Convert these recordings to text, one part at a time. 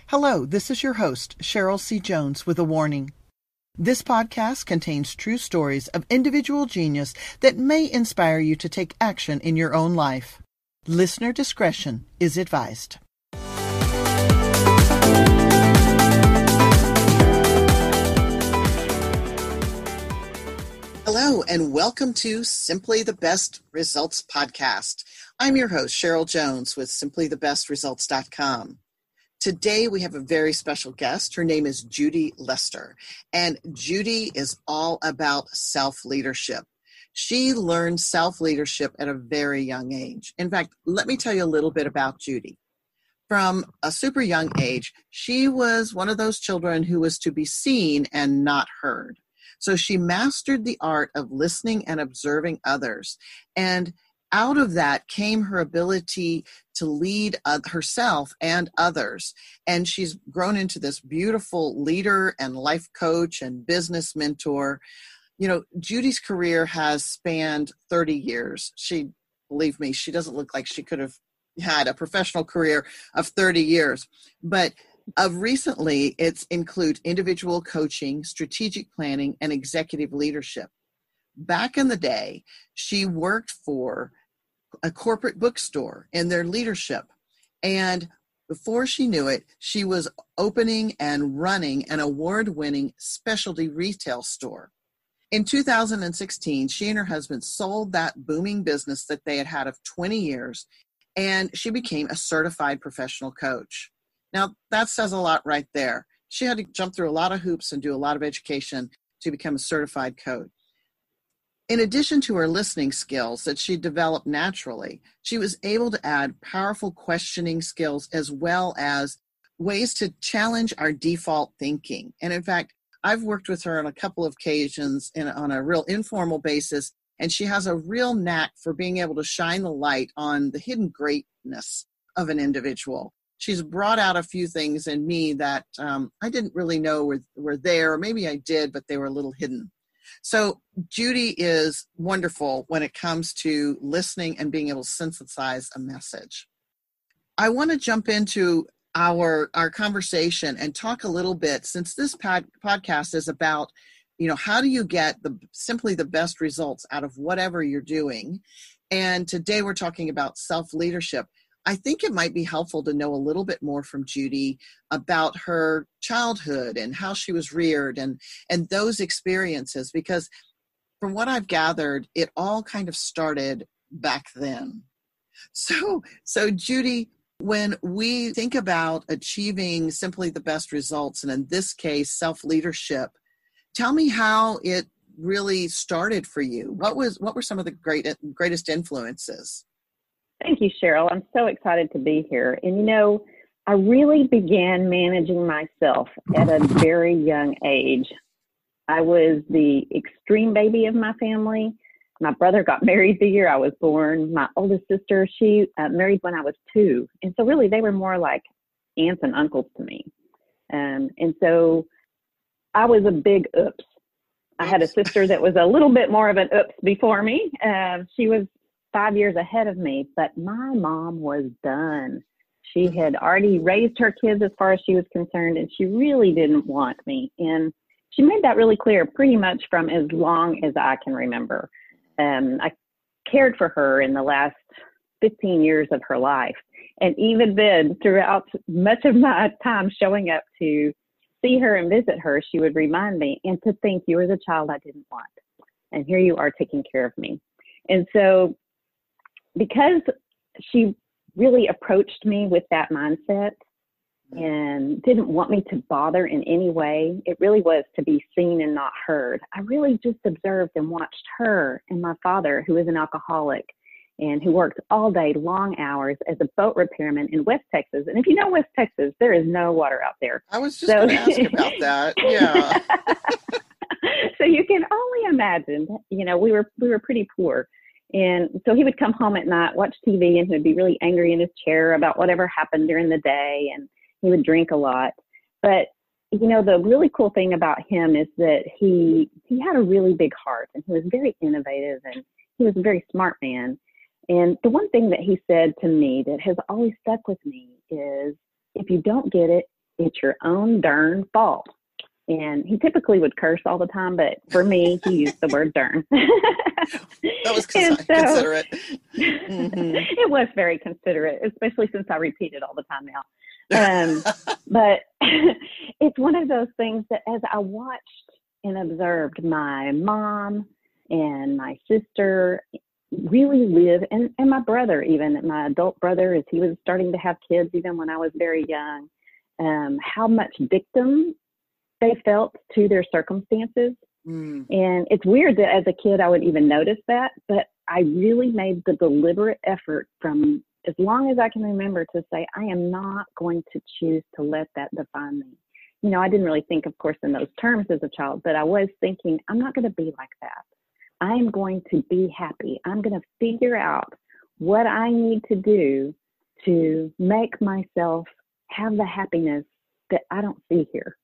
Hello, this is your host, Cheryl C. Jones, with a warning. This podcast contains true stories of individual genius that may inspire you to take action in your own life. Listener discretion is advised. Hello, and welcome to Simply the Best Results podcast. I'm your host, Cheryl Jones, with simplythebestresults.com. Today, we have a very special guest. Her name is Judy Lester, and Judy is all about self-leadership. She learned self-leadership at a very young age. In fact, let me tell you a little bit about Judy. From a super young age, she was one of those children who was to be seen and not heard. So she mastered the art of listening and observing others. And out of that came her ability to lead herself and others. And she's grown into this beautiful leader and life coach and business mentor. You know, Judy's career has spanned 30 years. Believe me, she doesn't look like she could have had a professional career of 30 years. But of recently, it's include individual coaching, strategic planning, and executive leadership. Back in the day, she worked for a corporate bookstore in their leadership. And before she knew it, she was opening and running an award-winning specialty retail store. In 2016, she and her husband sold that booming business that they had had of 20 years, and she became a certified professional coach. Now, that says a lot right there. She had to jump through a lot of hoops and do a lot of education to become a certified coach. In addition to her listening skills that she developed naturally, she was able to add powerful questioning skills as well as ways to challenge our default thinking. And in fact, I've worked with her on a couple of occasions on a real informal basis, and she has a real knack for being able to shine the light on the hidden greatness of an individual. She's brought out a few things in me that I didn't really know were there, or maybe I did, but they were a little hidden. So Judy is wonderful when it comes to listening and being able to synthesize a message. I want to jump into our conversation and talk a little bit, since this podcast is about, how do you get simply the best results out of whatever you're doing. And today we're talking about self-leadership. I think it might be helpful to know a little bit more from Judy about her childhood and how she was reared and those experiences, because from what I've gathered, it all kind of started back then. So Judy, when we think about achieving simply the best results, and in this case, self-leadership, tell me how it really started for you. What were some of the greatest influences? Thank you, Cheryl. I'm so excited to be here. And I really began managing myself at a very young age. I was the extreme baby of my family. My brother got married the year I was born. My oldest sister, she married when I was 2. And so really they were more like aunts and uncles to me. And so I was a big oops. I had a sister that was a little bit more of an oops before me. She was 5 years ahead of me, but my mom was done. She had already raised her kids as far as she was concerned, and she really didn't want me. And she made that really clear pretty much from as long as I can remember. I cared for her in the last 15 years of her life. And even then, throughout much of my time showing up to see her and visit her, she would remind me, and to think you were the child I didn't want. And here you are taking care of me. And so because she really approached me with that mindset and didn't want me to bother in any way, it really was to be seen and not heard. I really just observed and watched her and my father, who is an alcoholic and who worked all day, long hours as a boat repairman in West Texas. And if you know West Texas, there is no water out there. I was just going to ask about that. Yeah. So you can only imagine, we were pretty poor. And so he would come home at night, watch TV, and he would be really angry in his chair about whatever happened during the day. And he would drink a lot. But, the really cool thing about him is that he had a really big heart, and he was very innovative, and he was a very smart man. And the one thing that he said to me that has always stuck with me is, if you don't get it, it's your own darn fault. And he typically would curse all the time, but for me, he used the word darn. That was considerate. Mm-hmm. It was very considerate, especially since I repeat it all the time now. But it's one of those things that as I watched and observed my mom and my sister really live, and my brother, even my adult brother, as he was starting to have kids, even when I was very young, how much victim they felt to their circumstances. And it's weird that as a kid, I would even notice that, but I really made the deliberate effort from as long as I can remember to say, I am not going to choose to let that define me. You know, I didn't really think, of course, in those terms as a child, but I was thinking, I'm not going to be like that. I am going to be happy. I'm going to figure out what I need to do to make myself have the happiness that I don't see here.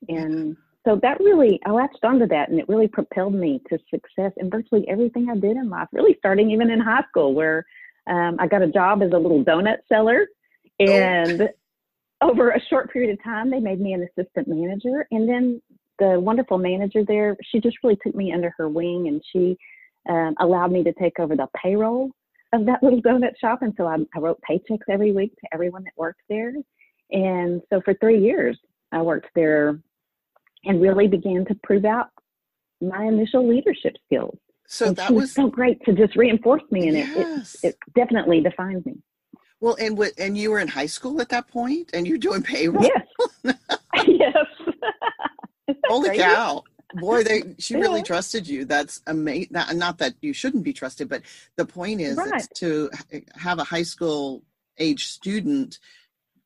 And so that really, I latched onto that, and it really propelled me to success in virtually everything I did in life, really starting even in high school, where I got a job as a little donut seller. And over a short period of time, they made me an assistant manager. And then the wonderful manager there, she just really took me under her wing, and she allowed me to take over the payroll of that little donut shop. And so I wrote paychecks every week to everyone that worked there. And so for 3 years, I worked there and really began to prove out my initial leadership skills. So and that was so great to just reinforce me in yes. it definitely defined me. Well, and you were in high school at that point, and you're doing payroll? Yes. Yes. Holy crazy? Cow. Boy, she really trusted you. That's amazing. Not that you shouldn't be trusted, but the point is it's to have a high school age student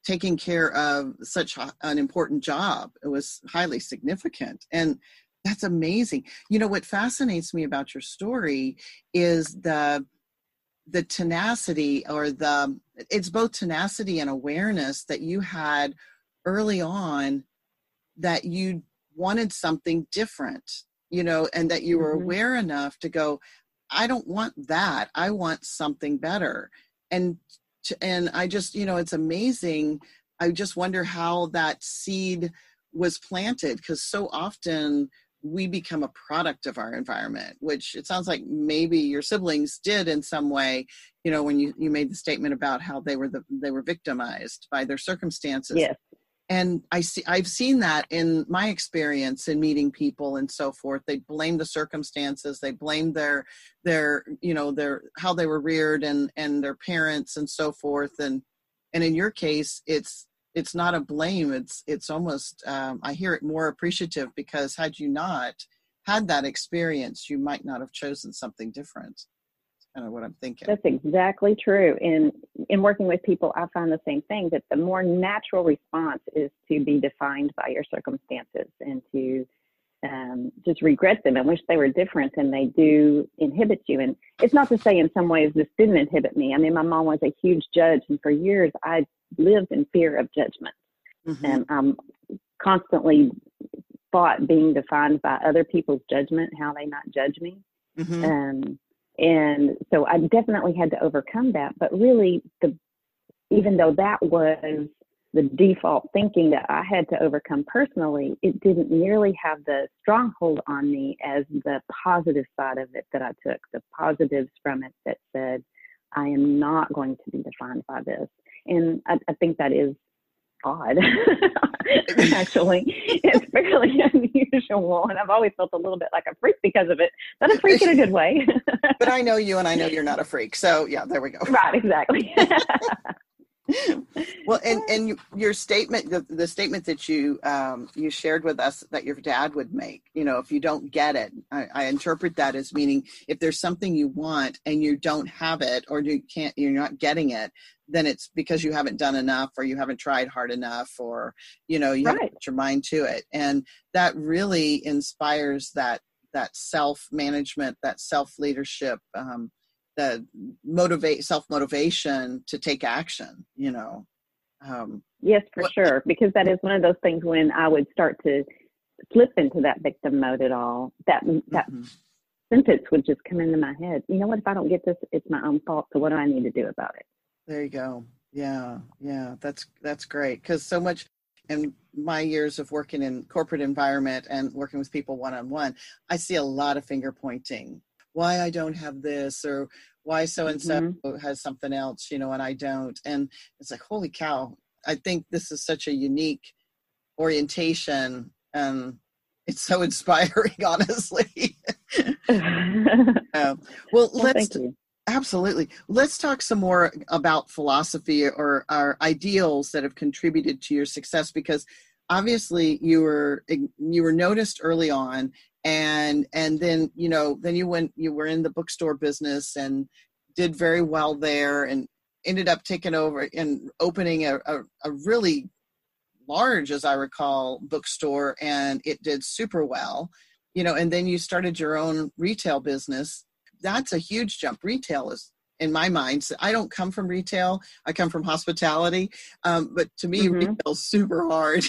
taking care of such an important job. It was highly significant. And that's amazing. You know, what fascinates me about your story is the tenacity, or it's both tenacity and awareness that you had early on, that you wanted something different, you know, and that you were aware enough to go, I don't want that. I want something better. And I just, you know, it's amazing. I just wonder how that seed was planted, because so often we become a product of our environment, which it sounds like maybe your siblings did in some way, you know, when you made the statement about how they were victimized by their circumstances. Yes. And I've seen that in my experience in meeting people and so forth. They blame the circumstances. They blame their you know, how they were reared and their parents and so forth. And in your case, it's not a blame. It's almost, I hear it more appreciative, because had you not had that experience, you might not have chosen something different. Kind of what I'm thinking. That's exactly true. And in working with people, I find the same thing, that the more natural response is to be defined by your circumstances and to just regret them and wish they were different, and they do inhibit you. And it's not to say in some ways this didn't inhibit me. I mean, my mom was a huge judge, and for years I lived in fear of judgment. And constantly fought being defined by other people's judgment, how they not judge me. And so I definitely had to overcome that. But really, even though that was the default thinking that I had to overcome personally, it didn't nearly have the stronghold on me as the positive side of it that I took, the positives from it that said, I am not going to be defined by this. And I think that is odd. Actually, it's fairly unusual, and I've always felt a little bit like a freak because of it, but a freak in a good way. But I know you, and I know you're not a freak, so yeah, there we go. Right, exactly. Well, and your statement, the statement that you shared with us that your dad would make, you know, if you don't get it, I interpret that as meaning if there's something you want and you don't have it, or you're not getting it, then it's because you haven't done enough, or you haven't tried hard enough, or, you know, you haven't put your mind to it. And that really inspires that self-management, that self-leadership, the self-motivation to take action, you know. Yes, for sure. Because that is one of those things when I would start to slip into that victim mode at all, that sentence would just come into my head. You know what, if I don't get this, it's my own fault. So what do I need to do about it? There you go. Yeah. That's great. Because so much in my years of working in corporate environment and working with people one-on-one, I see a lot of finger pointing. Why I don't have this, or why so-and-so has something else, and I don't. And it's like, holy cow, I think this is such a unique orientation. It's so inspiring, honestly. Well, thank you. Absolutely. Let's talk some more about philosophy or our ideals that have contributed to your success, because obviously you were noticed early on, and then you were in the bookstore business and did very well there, and ended up taking over and opening a really large, as I recall, bookstore, and it did super well, and then you started your own retail business. That's a huge jump. Retail is, in my mind, so I don't come from retail. I come from hospitality. But to me, retail is super hard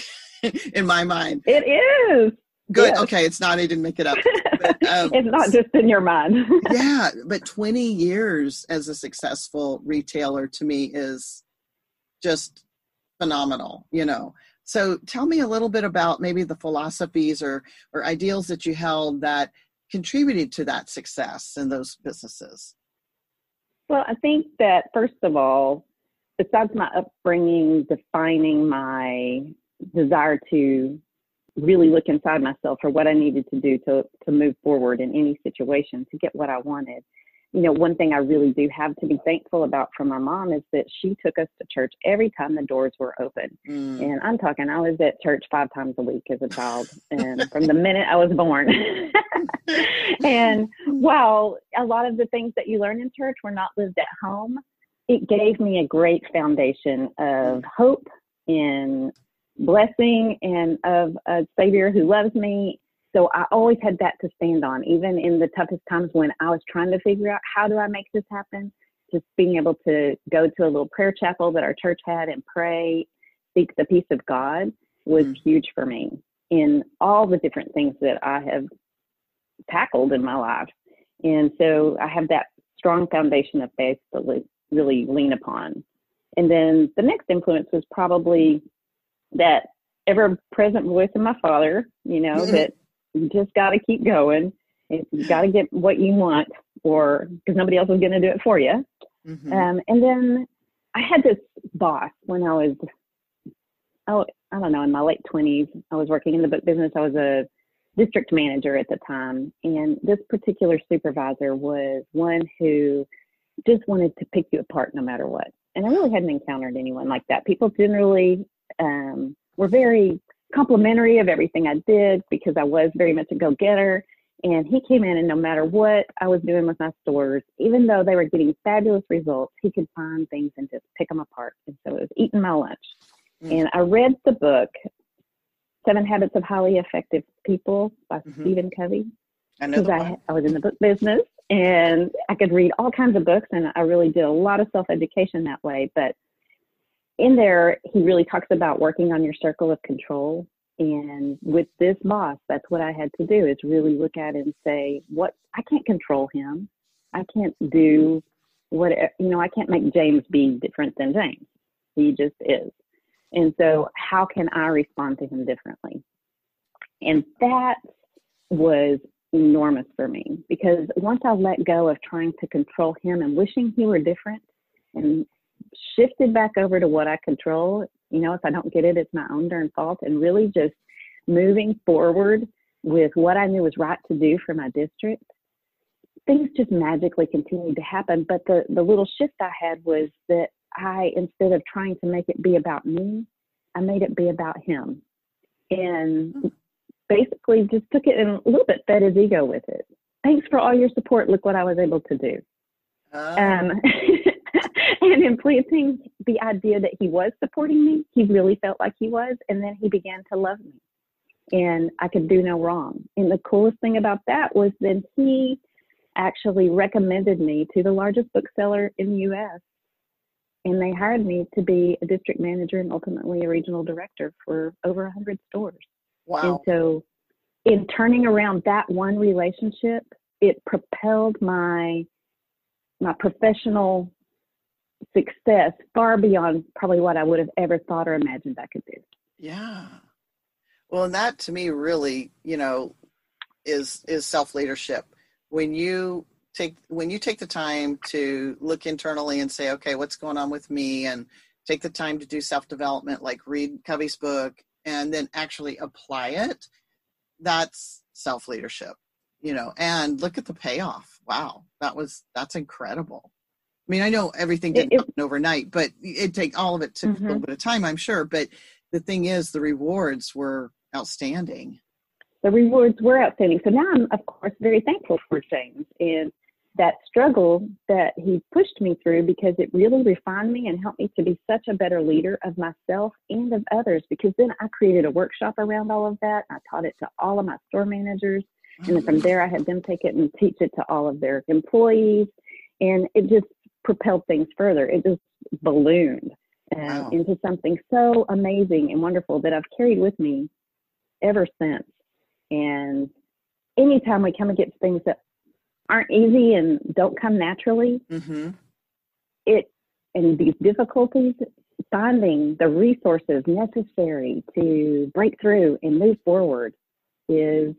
in my mind. It is. Good. Yes. Okay. It's not, I didn't make it up. But, it's not just in your mind. Yeah. But 20 years as a successful retailer to me is just phenomenal, So tell me a little bit about maybe the philosophies or ideals that you held that contributed to that success in those businesses. Well, I think that, first of all, besides my upbringing defining my desire to really look inside myself for what I needed to do to move forward in any situation to get what I wanted, one thing I really do have to be thankful about from my mom is that she took us to church every time the doors were open. And I'm talking, I was at church 5 times a week as a child, and from the minute I was born. And while a lot of the things that you learn in church were not lived at home, it gave me a great foundation of hope and blessing and of a Savior who loves me. So I always had that to stand on, even in the toughest times when I was trying to figure out, how do I make this happen? Just being able to go to a little prayer chapel that our church had and pray, seek the peace of God was huge for me in all the different things that I have tackled in my life. And so I have that strong foundation of faith to really lean upon. And then the next influence was probably that ever-present voice of my father, that you just got to keep going. You got to get what you want, or because nobody else is going to do it for you. And then I had this boss when I was, I don't know, in my late 20s. I was working in the book business. I was a district manager at the time. And this particular supervisor was one who just wanted to pick you apart no matter what. And I really hadn't encountered anyone like that. People generally were very complimentary of everything I did because I was very much a go-getter. And he came in, and no matter what I was doing with my stores, even though they were getting fabulous results, he could find things and just pick them apart. And so it was eating my lunch. And I read the book, 7 Habits of Highly Effective People by Stephen Covey. I know I was in the book business, and I could read all kinds of books, and I really did a lot of self-education that way. But in there, he really talks about working on your circle of control. And with this boss, that's what I had to do, is really look at it and say, I can't control him. I can't do I can't make James be different than James. He just is. And so how can I respond to him differently? And that was enormous for me, because once I let go of trying to control him and wishing he were different and shifted back over to what I control, if I don't get it, it's my own darn fault, and really just moving forward with what I knew was right to do for my district, things just magically continued to happen. But the little shift I had was that instead of trying to make it be about me, I made it be about him. And basically just took it and a little bit fed his ego with it. Thanks for all your support. Look what I was able to do. And implanting the idea that he was supporting me, he really felt like he was. And then he began to love me, and I could do no wrong. And the coolest thing about that was that he actually recommended me to the largest bookseller in the U.S. And they hired me to be a district manager and ultimately a regional director for over 100 stores. Wow. And so in turning around that one relationship, it propelled my professional success far beyond probably what I would have ever thought or imagined I could do. Yeah. Well, and that to me really, is self-leadership. When you take the time to look internally and say, okay, what's going on with me, and take the time to do self-development, like read Covey's book, and then actually apply it, that's self-leadership, and look at the payoff. Wow. That's incredible. I mean, I know everything didn't happen overnight, but all of it took a little bit of time, I'm sure. But the thing is, the rewards were outstanding. The rewards were outstanding. So now I'm, of course, very thankful for James and that struggle that he pushed me through, because it really refined me and helped me to be such a better leader of myself and of others. Because then I created a workshop around all of that. I taught it to all of my store managers. And then from there, I had them take it and teach it to all of their employees. And it just propelled things further. It just ballooned into something so amazing and wonderful that I've carried with me ever since. And anytime we come against things that aren't easy and don't come naturally, and these difficulties, finding the resources necessary to break through and move forward is,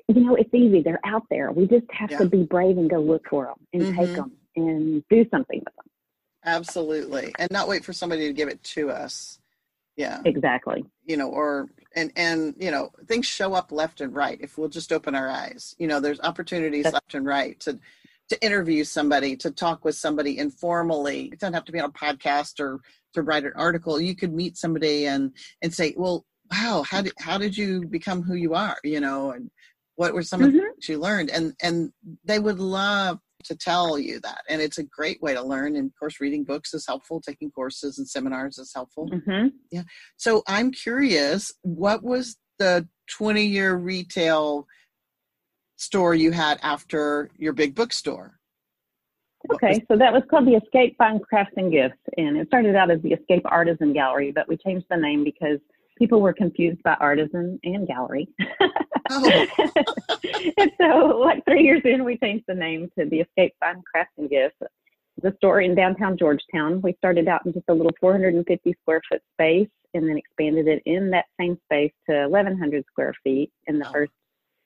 it's easy. They're out there. We just have to be brave and go look for them and take them and do something with them. Absolutely. And not wait for somebody to give it to us. Yeah. Exactly. Things show up left and right if we'll just open our eyes. There's opportunities left and right to interview somebody, to talk with somebody informally. It doesn't have to be on a podcast or to write an article. You could meet somebody and say, well, wow, how did you become who you are? And what were some of the things you learned? And they would love to tell you that. And it's a great way to learn. And of course, reading books is helpful. Taking courses and seminars is helpful. Yeah. So I'm curious, what was the 20-year retail store you had after your big bookstore? Okay. So that was called the Escape Fine Crafts and Gifts. And it started out as the Escape Artisan Gallery, but we changed the name because people were confused by artisan and gallery. Oh. And so 3 years in, we changed the name to the Escape Fine Crafts and Gifts. The store in downtown Georgetown. We started out in just a little 450 square foot space and then expanded it in that same space to 1,100 square feet in the first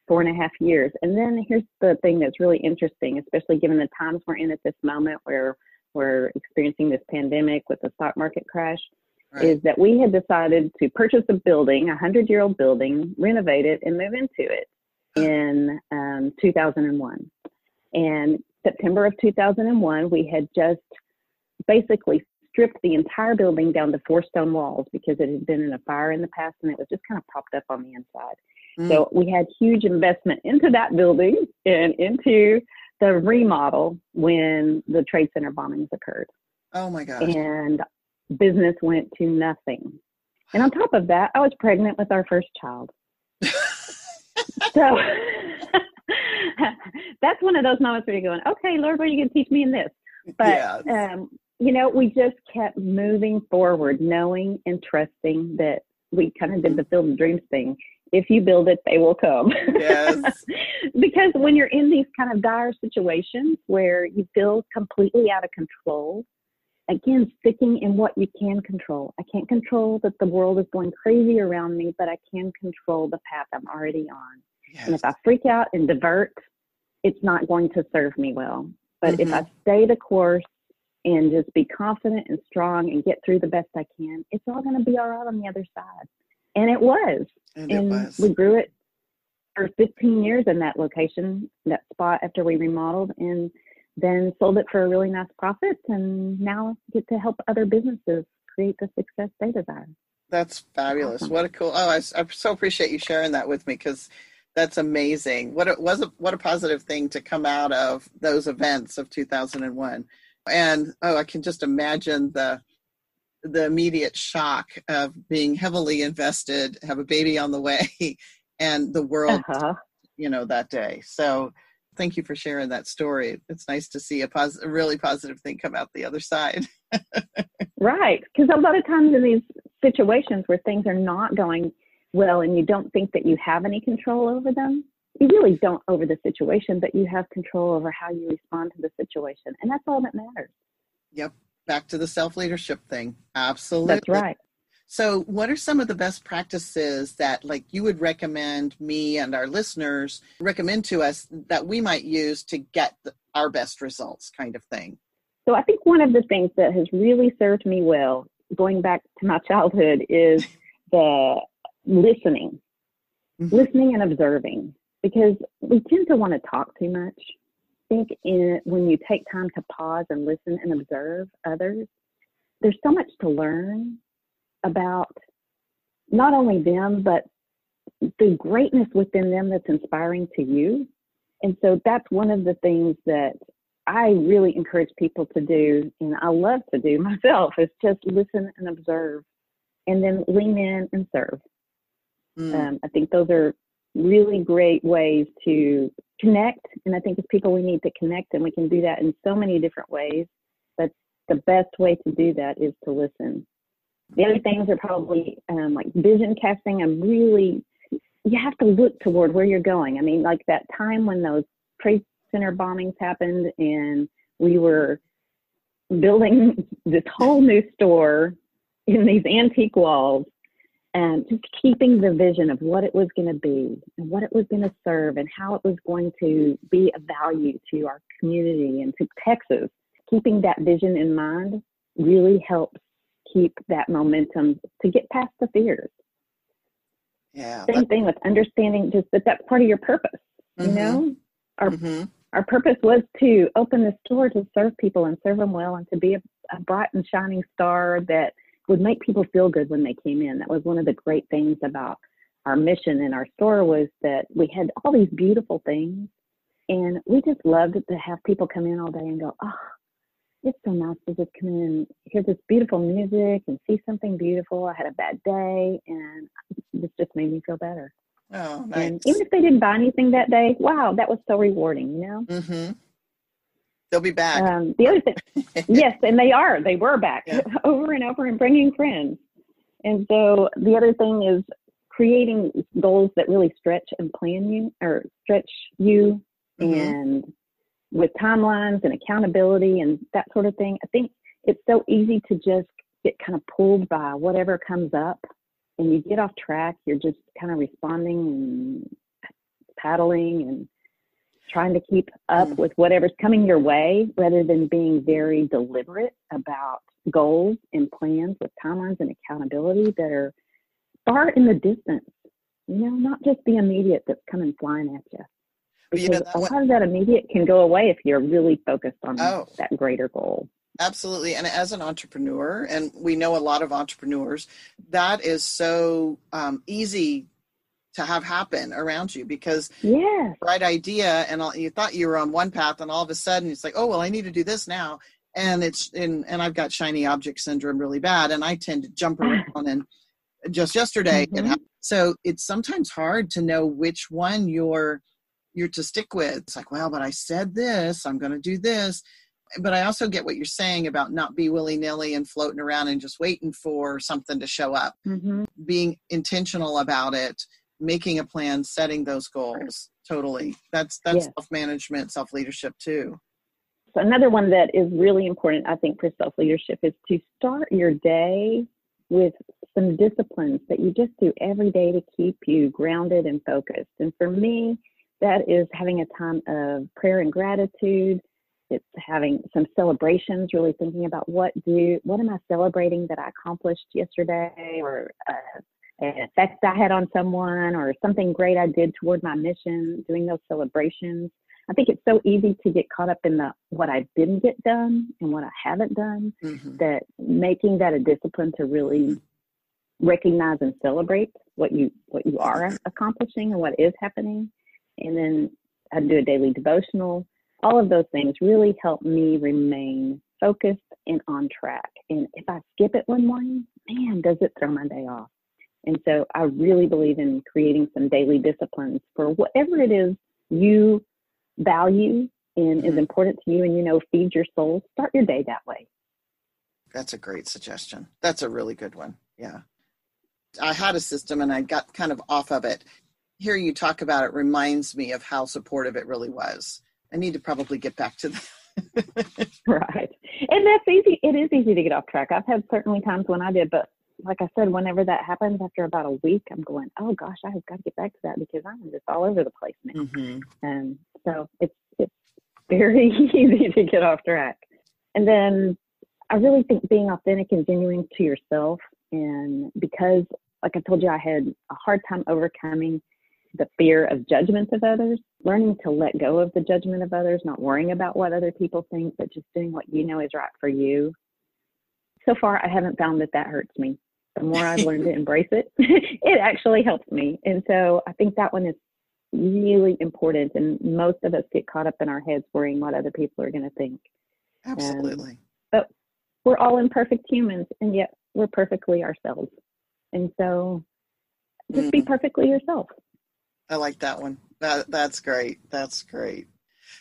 4.5 years. And then here's the thing that's really interesting, especially given the times we're in at this moment where we're experiencing this pandemic with the stock market crash. Right. Is that we had decided to purchase a building, a 100-year-old building, renovate it, and move into it in 2001. And September of 2001, we had just basically stripped the entire building down to 4 stone walls because it had been in a fire in the past and it was just kind of propped up on the inside. So we had huge investment into that building and into the remodel when the Trade Center bombings occurred. Oh my gosh. And business went to nothing. And on top of that, I was pregnant with our first child. So that's one of those moments where you're going, okay, Lord, what are you going to teach me in this? But, we just kept moving forward, knowing and trusting that we kind of did the Field of Dreams thing. If you build it, they will come. Yes. Because when you're in these kind of dire situations where you feel completely out of control, again, sticking in what you can control. I can't control that the world is going crazy around me, but I can control the path I'm already on. Yes. And if I freak out and divert, it's not going to serve me well. But if I stay the course and just be confident and strong and get through the best I can, it's all going to be all right on the other side. And it was. And we grew it for 15 years in that location, that spot after we remodeled, and then sold it for a really nice profit, and now get to help other businesses create the success they desire. That's fabulous. Awesome. What a cool, I so appreciate you sharing that with me, because that's amazing. What a positive thing to come out of those events of 2001. And, I can just imagine the immediate shock of being heavily invested, have a baby on the way, and the world, that day. So thank you for sharing that story. It's nice to see a really positive thing come out the other side. Right. Because a lot of times in these situations where things are not going well and you don't think that you have any control over them, you really don't over the situation, but you have control over how you respond to the situation. And that's all that matters. Yep. Back to the self-leadership thing. Absolutely. That's right. So what are some of the best practices that like you would recommend me and our listeners recommend to us that we might use to get our best results kind of thing? So I think one of the things that has really served me well, going back to my childhood, is the listening and observing, because we tend to want to talk too much. I think when you take time to pause and listen and observe others, there's so much to learn about not only them, but the greatness within them that's inspiring to you. And so that's one of the things that I really encourage people to do, and I love to do myself, is just listen and observe and then lean in and serve. I think those are really great ways to connect. And I think as people, we need to connect, and we can do that in so many different ways. But the best way to do that is to listen. The other things are probably like vision casting. You have to look toward where you're going. I mean, like that time when those Trade Center bombings happened and we were building this whole new store in these antique walls, and just keeping the vision of what it was going to be and what it was going to serve and how it was going to be of value to our community and to Texas. Keeping that vision in mind really helps keep that momentum to get past the fears. Yeah. Same thing with understanding just that that's part of your purpose. You know, our purpose was to open the store to serve people and serve them well, and to be a bright and shining star that would make people feel good when they came in. That was one of the great things about our mission in our store, was that we had all these beautiful things, and we just loved to have people come in all day and go, oh, it's so nice to just come in and hear this beautiful music and see something beautiful. I had a bad day, and this just made me feel better. Oh, nice. And even if they didn't buy anything that day, wow, that was so rewarding, you know? They'll be back. The other thing, yes, and they were back over and over and bringing friends. And so the other thing is creating goals that really stretch you and with timelines and accountability and that sort of thing. I think it's so easy to just get kind of pulled by whatever comes up, and you get off track. You're just kind of responding and paddling and trying to keep up with whatever's coming your way, rather than being very deliberate about goals and plans with timelines and accountability that are far in the distance, you know, not just the immediate that's coming flying at you. Because a lot of that immediate can go away if you're really focused on that greater goal. Absolutely. And as an entrepreneur, and we know a lot of entrepreneurs, that is so easy to have happen around you, because right idea, and you thought you were on one path, and all of a sudden it's like, oh, well, I need to do this now. And and I've got shiny object syndrome really bad, and I tend to jump around. And just yesterday, so it's sometimes hard to know which one you're to stick with. It's like, well, but I said this, I'm going to do this. But I also get what you're saying about not be willy-nilly and floating around and just waiting for something to show up. Being intentional about it, making a plan, setting those goals. Totally. That's self-management, self-leadership too. So another one that is really important, I think, for self-leadership is to start your day with some disciplines that you just do every day to keep you grounded and focused. And for me, that is having a time of prayer and gratitude. It's having some celebrations, really thinking about what am I celebrating that I accomplished yesterday, or an effect I had on someone, or something great I did toward my mission, doing those celebrations. I think it's so easy to get caught up in what I didn't get done and what I haven't done, that making that a discipline to really recognize and celebrate what you are accomplishing and what is happening. And then I do a daily devotional. All of those things really help me remain focused and on track. And if I skip it one morning, man, does it throw my day off. And so I really believe in creating some daily disciplines for whatever it is you value and is important to you, and, you know, feed your soul. Start your day that way. That's a great suggestion. That's a really good one. Yeah. I had a system and I got kind of off of it. Hearing you talk about it reminds me of how supportive it really was. I need to probably get back to that. Right. And that's easy. It is easy to get off track. I've had certainly times when I did, but like I said, whenever that happens, after about a week, I'm going, oh gosh, I have got to get back to that because I'm just all over the place now. Mm-hmm. And so it's very easy to get off track. And then I really think being authentic and genuine to yourself, and because, like I told you, I had a hard time overcoming the fear of judgment of others, learning to let go of the judgment of others, not worrying about what other people think, but just doing what you know is right for you. So far, I haven't found that hurts me. The more I've learned to embrace it, it actually helps me. And so I think that one is really important. And most of us get caught up in our heads worrying what other people are going to think. Absolutely. But we're all imperfect humans, and yet we're perfectly ourselves. And so just be perfectly yourself. I like that one. That's great. That's great.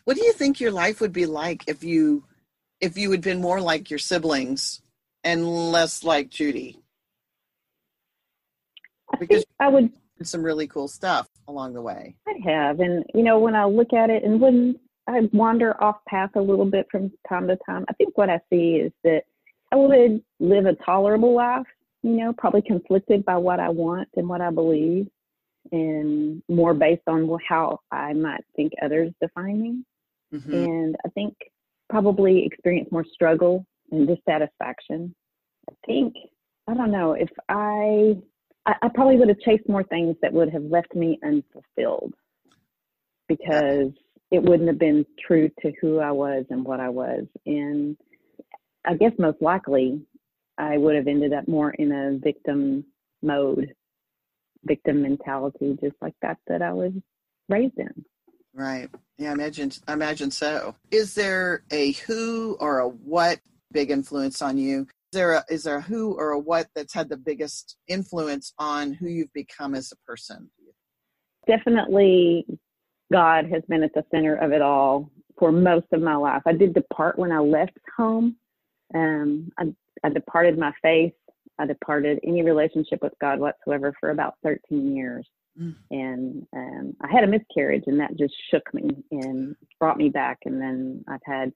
What do you think your life would be like if you had been more like your siblings and less like Judy? Because I would did some really cool stuff along the way. I have. And, you know, when I look at it and when I wander off path a little bit from time to time, I think what I see is that I would live a tolerable life, you know, probably conflicted by what I want and what I believe, and more based on how I might think others define me. Mm-hmm. And I think probably experience more struggle and dissatisfaction. I don't know, if I probably would have chased more things that would have left me unfulfilled, because it wouldn't have been true to who I was and what I was. And I guess most likely I would have ended up more in a victim mentality, just like that I was raised in. Right. Yeah, I imagine so. Is there a who or a what big influence on you? Is there a who or a what that's had the biggest influence on who you've become as a person? Definitely God has been at the center of it all for most of my life. I did depart when I left home. I departed my faith. I departed any relationship with God whatsoever for about 13 years. And I had a miscarriage, and that just shook me and brought me back. And then I've had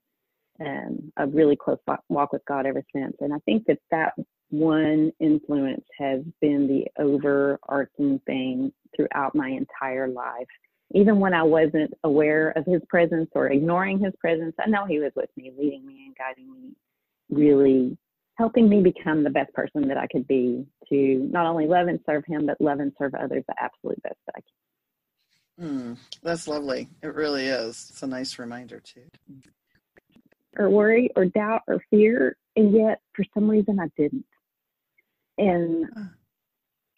a really close walk with God ever since. And I think that one influence has been the overarching thing throughout my entire life. Even when I wasn't aware of his presence or ignoring his presence, I know he was with me, leading me and guiding me, really helping me become the best person that I could be, to not only love and serve him, but love and serve others the absolute best that I can. That's lovely. It really is. It's a nice reminder too. Or worry or doubt or fear, and yet for some reason I didn't. And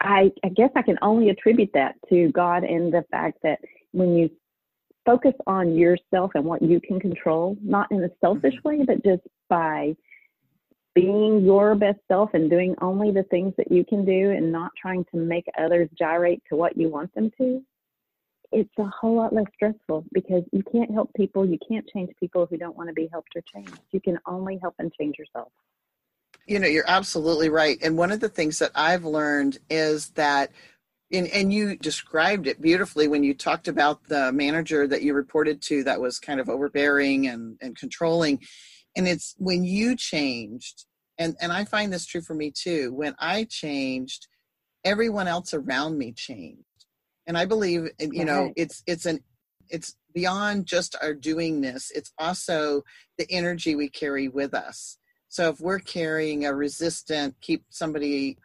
I guess I can only attribute that to God and the fact that when you focus on yourself and what you can control, not in a selfish way, but just by being your best self and doing only the things that you can do and not trying to make others gyrate to what you want them to, it's a whole lot less stressful, because you can't help people. You can't change people who don't want to be helped or changed. You can only help and change yourself. You know, you're absolutely right. And one of the things that I've learned is that, and you described it beautifully when you talked about the manager that you reported to that was kind of overbearing and controlling. And it's when you changed, and I find this true for me too, when I changed, everyone else around me changed. And I believe, you know, it's beyond just our doingness. It's also the energy we carry with us. So if we're carrying a resistant, keep somebody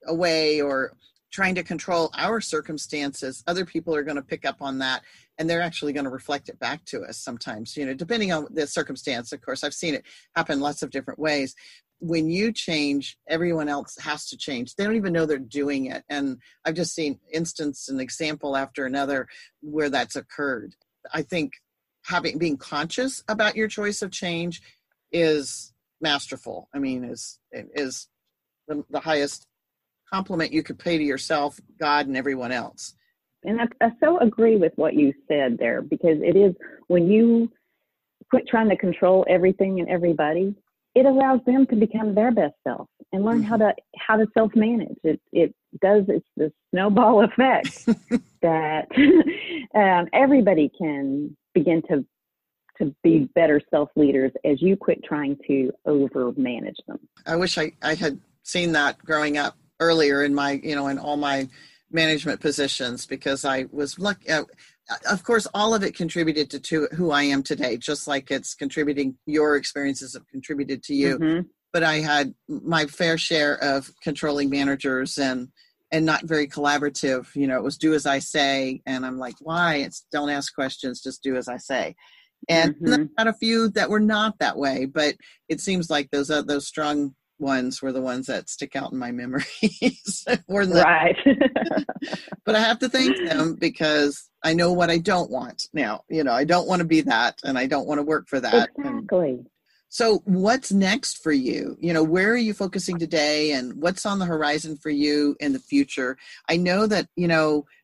away, or trying to control our circumstances, other people are going to pick up on that, and they're actually going to reflect it back to us sometimes, you know, depending on the circumstance. Of course, I've seen it happen lots of different ways. When you change, everyone else has to change. They don't even know they're doing it. And I've just seen instance and example after another where that's occurred. I think being conscious about your choice of change is masterful. I mean, is the highest compliment you could pay to yourself, God, and everyone else. And I so agree with what you said there, because it is, when you quit trying to control everything and everybody, it allows them to become their best self and learn how to self-manage. It's the snowball effect that everybody can begin to be better self-leaders as you quit trying to over-manage them. I wish I had seen that growing up earlier in my, in all my management positions, because I was lucky. Of course, all of it contributed to who I am today, just like it's contributing, your experiences have contributed to you. Mm-hmm. But I had my fair share of controlling managers and not very collaborative. It was do as I say. And I'm like, why? It's don't ask questions, just do as I say. And Mm-hmm. had a few that were not that way, but it seems like those strong ones were the ones that stick out in my memories. Right. But I have to thank them because I know what I don't want now. I don't want to be that, and I don't want to work for that. Exactly. So what's next for you? Where are you focusing today, and what's on the horizon for you in the future? I know that,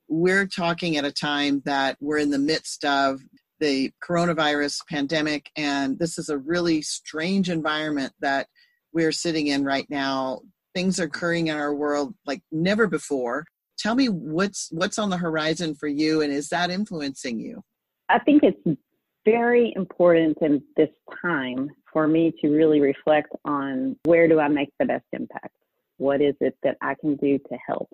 we're talking at a time that we're in the midst of the coronavirus pandemic, and this is a really strange environment that we're sitting in right now. Things are occurring in our world like never before. Tell me what's on the horizon for you, and is that influencing you? I think it's very important in this time for me to really reflect on where do I make the best impact? What is it that I can do to help?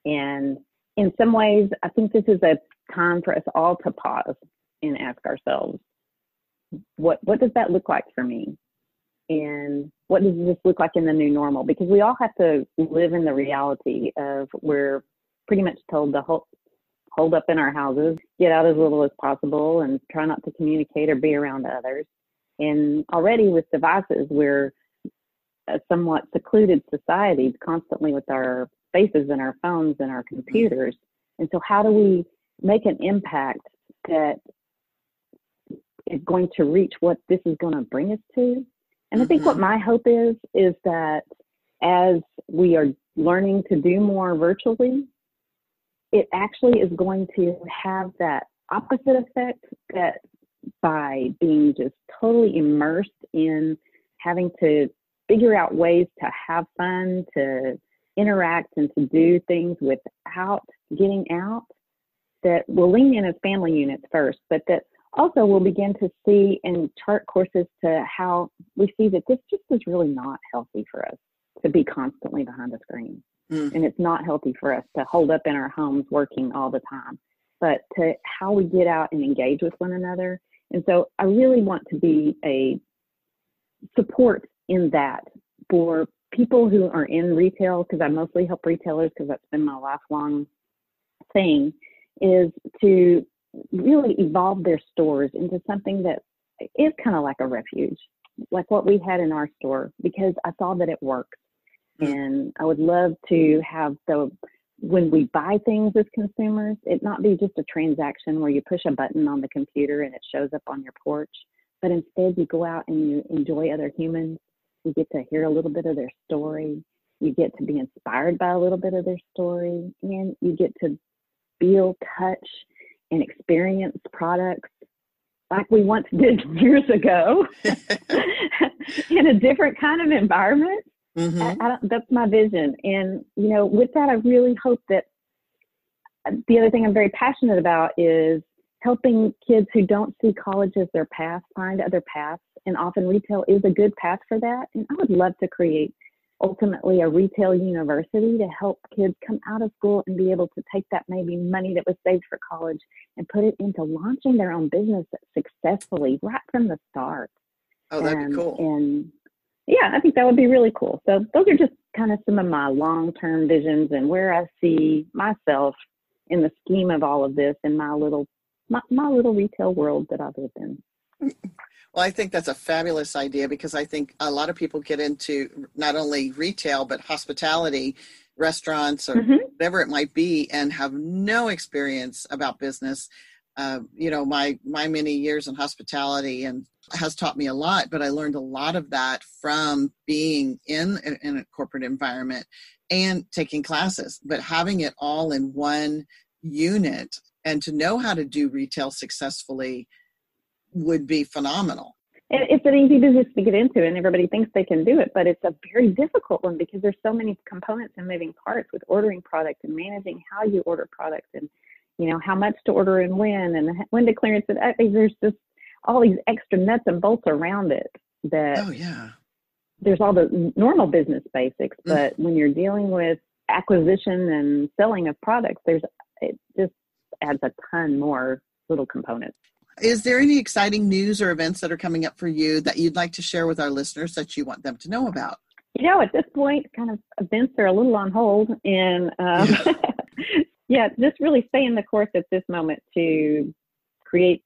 And in some ways, I think this is a time for us all to pause and ask ourselves, what does that look like for me? And what does this look like in the new normal? Because we all have to live in the reality of we're pretty much told to hold up in our houses, get out as little as possible, and try not to communicate or be around others. And already with devices, we're a somewhat secluded society, constantly with our faces and our phones and our computers. And so how do we make an impact that is going to reach what this is going to bring us to? And I think what my hope is that as we are learning to do more virtually, it actually is going to have that opposite effect, that by being just totally immersed in having to figure out ways to have fun, to interact, and to do things without getting out, that we'll lean in as family units first, but that also we'll begin to see and chart courses to how we see that this just is really not healthy for us to be constantly behind a screen. And it's not healthy for us to hold up in our homes working all the time, but to how we get out and engage with one another. And so I really want to be a support in that for people who are in retail, because I mostly help retailers because that's been my lifelong thing, is to really evolve their stores into something that is kind of like a refuge, like what we had in our store, because I saw that it works. And I would love to have when we buy things as consumers, it not be just a transaction where you push a button on the computer and it shows up on your porch, but instead you go out and you enjoy other humans. You get to hear a little bit of their story. You get to be inspired by a little bit of their story, and you get to feel, touch, and experience products like we once did years ago in a different kind of environment. That's my vision. And, with that, I really hope that the other thing I'm very passionate about is helping kids who don't see college as their path find other paths. And often retail is a good path for that. And I would love to create ultimately a retail university to help kids come out of school and be able to take that maybe money that was saved for college and put it into launching their own business successfully right from the start. Oh, that'd be cool. And yeah, I think that would be really cool. So those are just kind of some of my long-term visions and where I see myself in the scheme of all of this in my little retail world that I live in. Well, I think that's a fabulous idea, because I think a lot of people get into not only retail, but hospitality, restaurants, or whatever it might be, and have no experience about business. My many years in hospitality and has taught me a lot, but I learned a lot of that from being in a corporate environment and taking classes, but having it all in one unit and to know how to do retail successfully would be phenomenal. It's an easy business to get into, and everybody thinks they can do it, but it's a very difficult one because there's so many components and moving parts with ordering product and managing how you order product, and how much to order and when to clearance it. There's just all these extra nuts and bolts around it that there's all the normal business basics, but when you're dealing with acquisition and selling of products, it just adds a ton more little components. Is there any exciting news or events that are coming up for you that you'd like to share with our listeners that you want them to know about? At this point, kind of events are a little on hold, and just really staying the course at this moment to create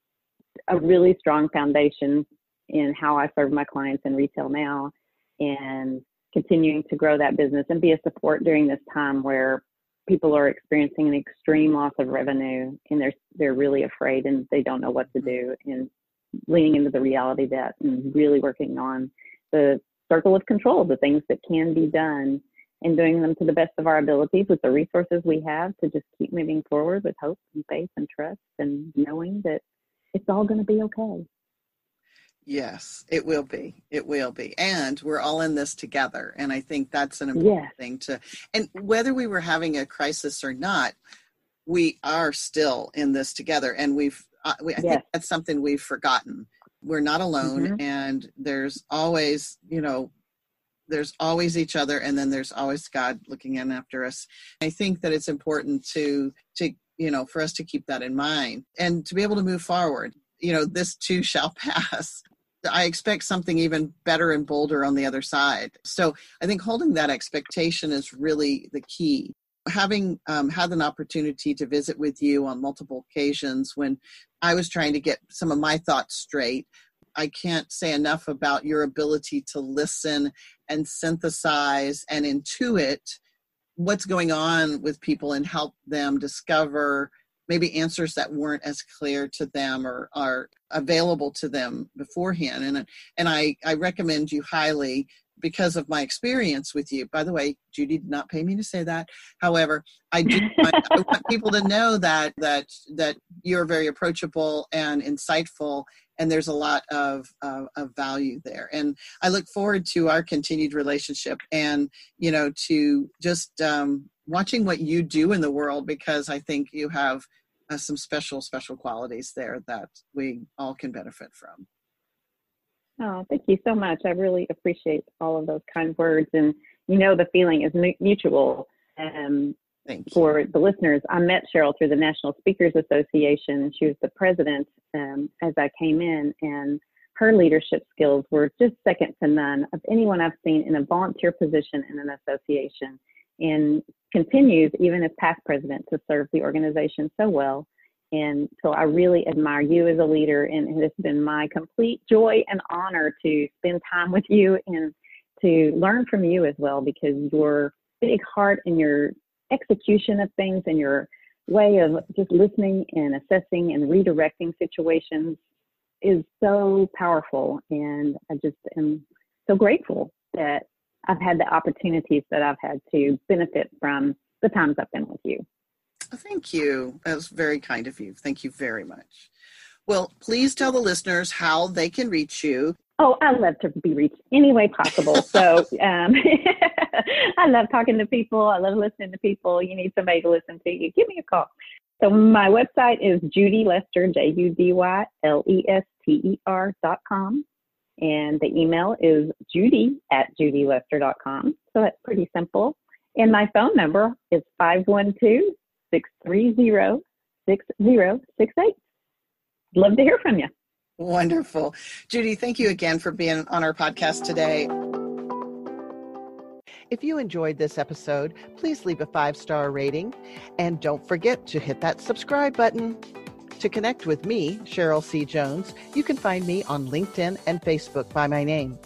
a really strong foundation in how I serve my clients in retail now, and continuing to grow that business and be a support during this time where people are experiencing an extreme loss of revenue, and they're really afraid and they don't know what to do, and leaning into the reality of that and really working on the circle of control, the things that can be done, and doing them to the best of our abilities with the resources we have to just keep moving forward with hope and faith and trust, and knowing that it's all going to be okay. Yes, it will be. It will be. And we're all in this together. And I think that's an important thing and whether we were having a crisis or not, we are still in this together. And I think that's something we've forgotten. We're not alone, and there's always, there's always each other, and then there's always God looking in after us. I think that it's important to for us to keep that in mind and to be able to move forward. This too shall pass. I expect something even better and bolder on the other side. So I think holding that expectation is really the key. Having had an opportunity to visit with you on multiple occasions when I was trying to get some of my thoughts straight, I can't say enough about your ability to listen and synthesize and intuit what's going on with people and help them discover maybe answers that weren't as clear to them or are available to them beforehand. And I recommend you highly because of my experience with you. By the way, Judy did not pay me to say that. However, I want people to know that you're very approachable and insightful, and there's a lot of value there. And I look forward to our continued relationship and, to just watching what you do in the world, because I think you have some special qualities there that we all can benefit from. Oh, thank you so much. I really appreciate all of those kind words. And, the feeling is mutual. For the listeners, I met Cheryl through the National Speakers Association. She was the president as I came in, and her leadership skills were just second to none of anyone I've seen in a volunteer position in an association, and continues even as past president to serve the organization so well. And so I really admire you as a leader, and it has been my complete joy and honor to spend time with you and to learn from you as well, because your big heart and your execution of things and your way of just listening and assessing and redirecting situations is so powerful. And I just am so grateful that I've had the opportunities that I've had to benefit from the times I've been with you. Thank you. That was very kind of you. Thank you very much. Well, please tell the listeners how they can reach you. Oh, I love to be reached any way possible. So I love talking to people. I love listening to people. You need somebody to listen to you, give me a call. So my website is Judy Lester, JudyLester.com. And the email is judy@judylester.com. So that's pretty simple. And my phone number is 512-630-6068. Love to hear from you. Wonderful. Judy, thank you again for being on our podcast today. If you enjoyed this episode, please leave a 5-star rating, and don't forget to hit that subscribe button. To connect with me, Cheryl C. Jones, you can find me on LinkedIn and Facebook by my name.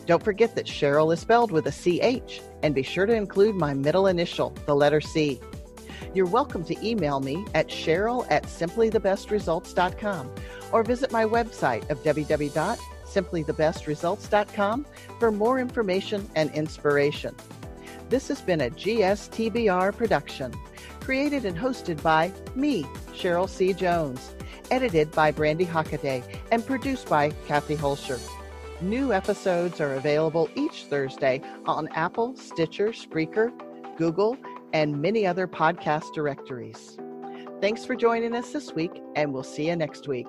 Don't forget that Cheryl is spelled with a CH, and be sure to include my middle initial, the letter C. You're welcome to email me at cheryl@simplythebestresults.com or visit my website of www.simplythebestresults.com for more information and inspiration. This has been a GSTBR production, created and hosted by me, Cheryl C. Jones, edited by Brandy Hockaday, and produced by Kathy Holscher. New episodes are available each Thursday on Apple, Stitcher, Spreaker, Google, and many other podcast directories. Thanks for joining us this week, and we'll see you next week.